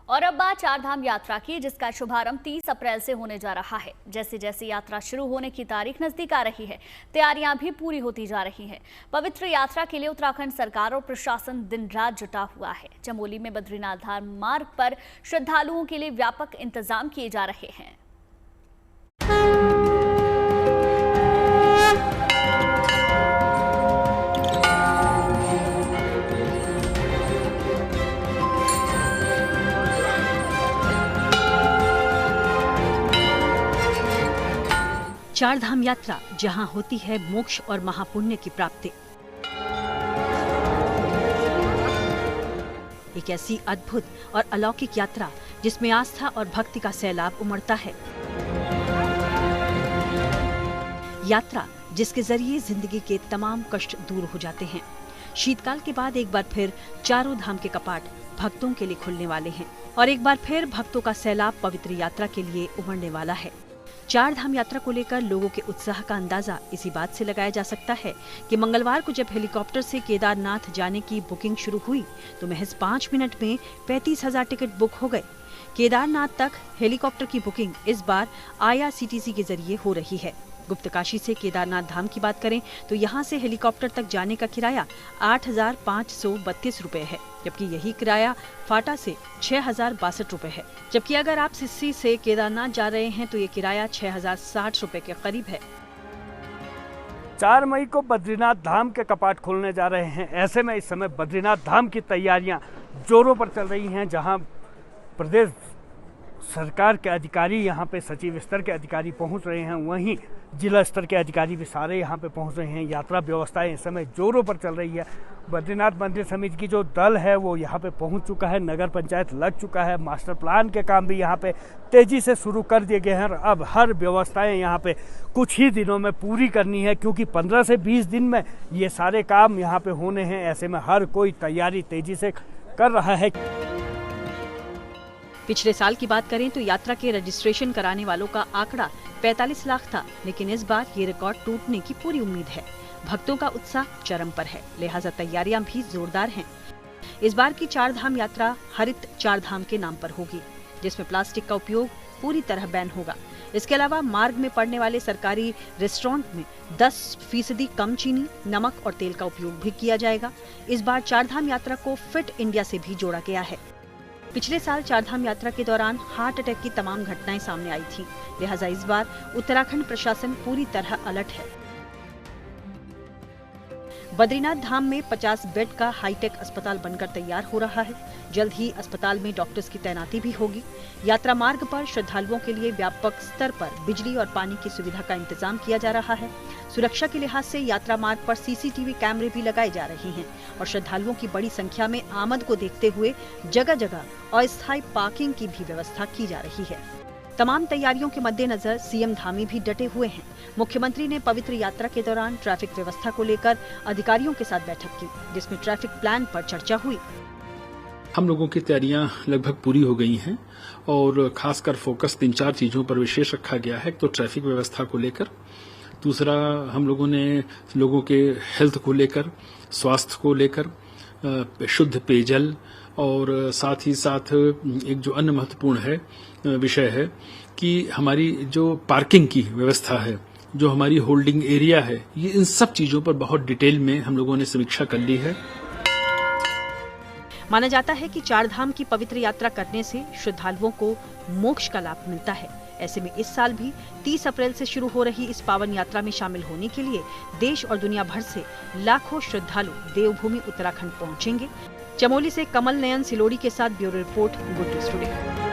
और अब बात चारधाम यात्रा की, जिसका शुभारंभ 30 अप्रैल से होने जा रहा है। जैसे जैसे यात्रा शुरू होने की तारीख नजदीक आ रही है, तैयारियां भी पूरी होती जा रही हैं। पवित्र यात्रा के लिए उत्तराखंड सरकार और प्रशासन दिन रात जुटा हुआ है। चमोली में बद्रीनाथ धाम मार्ग पर श्रद्धालुओं के लिए व्यापक इंतजाम किए जा रहे हैं। चारधाम यात्रा जहां होती है मोक्ष और महापुण्य की प्राप्ति। एक ऐसी अद्भुत और अलौकिक यात्रा जिसमें आस्था और भक्ति का सैलाब उमड़ता है। यात्रा जिसके जरिए जिंदगी के तमाम कष्ट दूर हो जाते हैं। शीतकाल के बाद एक बार फिर चारों धाम के कपाट भक्तों के लिए खुलने वाले हैं और एक बार फिर भक्तों का सैलाब पवित्र यात्रा के लिए उमड़ने वाला है। चार धाम यात्रा को लेकर लोगों के उत्साह का अंदाजा इसी बात से लगाया जा सकता है कि मंगलवार को जब हेलीकॉप्टर से केदारनाथ जाने की बुकिंग शुरू हुई तो महज 5 मिनट में 35,000 टिकट बुक हो गए। केदारनाथ तक हेलीकॉप्टर की बुकिंग इस बार IRCTC के जरिए हो रही है। गुप्तकाशी से केदारनाथ धाम की बात करें तो यहाँ से हेलीकॉप्टर तक जाने का किराया 8,532 रुपए है, जबकि यही किराया फाटा से 6,062 रुपए है। जबकि अगर आप सिस्सी से केदारनाथ जा रहे हैं तो ये किराया 6,060 रुपए के करीब है। 4 मई को बद्रीनाथ धाम के कपाट खोलने जा रहे हैं। ऐसे में इस समय बद्रीनाथ धाम की तैयारियां जोरों पर चल रही हैं, जहां प्रदेश सरकार के अधिकारी यहाँ पे सचिव स्तर के अधिकारी पहुँच रहे हैं, वहीं जिला स्तर के अधिकारी भी सारे यहाँ पे पहुँच रहे हैं। यात्रा व्यवस्थाएं इस समय जोरों पर चल रही है। बद्रीनाथ मंदिर समिति की जो दल है वो यहाँ पे पहुँच चुका है, नगर पंचायत लग चुका है, मास्टर प्लान के काम भी यहाँ पे तेजी से शुरू कर दिए गए हैं। और अब हर व्यवस्थाएं यहाँ पे कुछ ही दिनों में पूरी करनी है, क्योंकि 15 से 20 दिन में ये सारे काम यहाँ पे होने हैं। ऐसे में हर कोई तैयारी तेजी से कर रहा है। पिछले साल की बात करें तो यात्रा के रजिस्ट्रेशन कराने वालों का आंकड़ा 45 लाख था, लेकिन इस बार ये रिकॉर्ड टूटने की पूरी उम्मीद है। भक्तों का उत्साह चरम पर है, लिहाजा तैयारियां भी जोरदार हैं। इस बार की चारधाम यात्रा हरित चारधाम के नाम पर होगी, जिसमें प्लास्टिक का उपयोग पूरी तरह बैन होगा। इसके अलावा मार्ग में पड़ने वाले सरकारी रेस्टोरेंट में 10% कम चीनी, नमक और तेल का उपयोग भी किया जाएगा। इस बार चारधाम यात्रा को फिट इंडिया से भी जोड़ा गया है। पिछले साल चारधाम यात्रा के दौरान हार्ट अटैक की तमाम घटनाएं सामने आई थीं, लिहाजा इस बार उत्तराखंड प्रशासन पूरी तरह अलर्ट है। बद्रीनाथ धाम में 50 बेड का हाईटेक अस्पताल बनकर तैयार हो रहा है। जल्द ही अस्पताल में डॉक्टर्स की तैनाती भी होगी। यात्रा मार्ग पर श्रद्धालुओं के लिए व्यापक स्तर पर बिजली और पानी की सुविधा का इंतजाम किया जा रहा है। सुरक्षा के लिहाज से यात्रा मार्ग पर CCTV कैमरे भी लगाए जा रहे हैं और श्रद्धालुओं की बड़ी संख्या में आमद को देखते हुए जगह जगह अस्थायी पार्किंग की भी व्यवस्था की जा रही है। तमाम तैयारियों के मद्देनजर CM धामी भी डटे हुए हैं। मुख्यमंत्री ने पवित्र यात्रा के दौरान ट्रैफिक व्यवस्था को लेकर अधिकारियों के साथ बैठक की, जिसमें ट्रैफिक प्लान पर चर्चा हुई। हम लोगों की तैयारियां लगभग पूरी हो गई हैं और खासकर फोकस 3-4 चीजों पर विशेष रखा गया है। तो ट्रैफिक व्यवस्था को लेकर, दूसरा हम लोगों ने लोगों के हेल्थ को लेकर, स्वास्थ्य को लेकर, शुद्ध पेयजल और साथ ही साथ एक जो अन्य महत्वपूर्ण है विषय है कि हमारी जो पार्किंग की व्यवस्था है, जो हमारी होल्डिंग एरिया है, ये इन सब चीजों पर बहुत डिटेल में हम लोगों ने समीक्षा कर ली है। माना जाता है कि चारधाम की पवित्र यात्रा करने से श्रद्धालुओं को मोक्ष का लाभ मिलता है। ऐसे में इस साल भी 30 अप्रैल से शुरू हो रही इस पावन यात्रा में शामिल होने के लिए देश और दुनिया भर से लाखों श्रद्धालु देवभूमि उत्तराखंड पहुंचेंगे। चमोली से कमल नयन सिलोड़ी के साथ bureau report, good news today.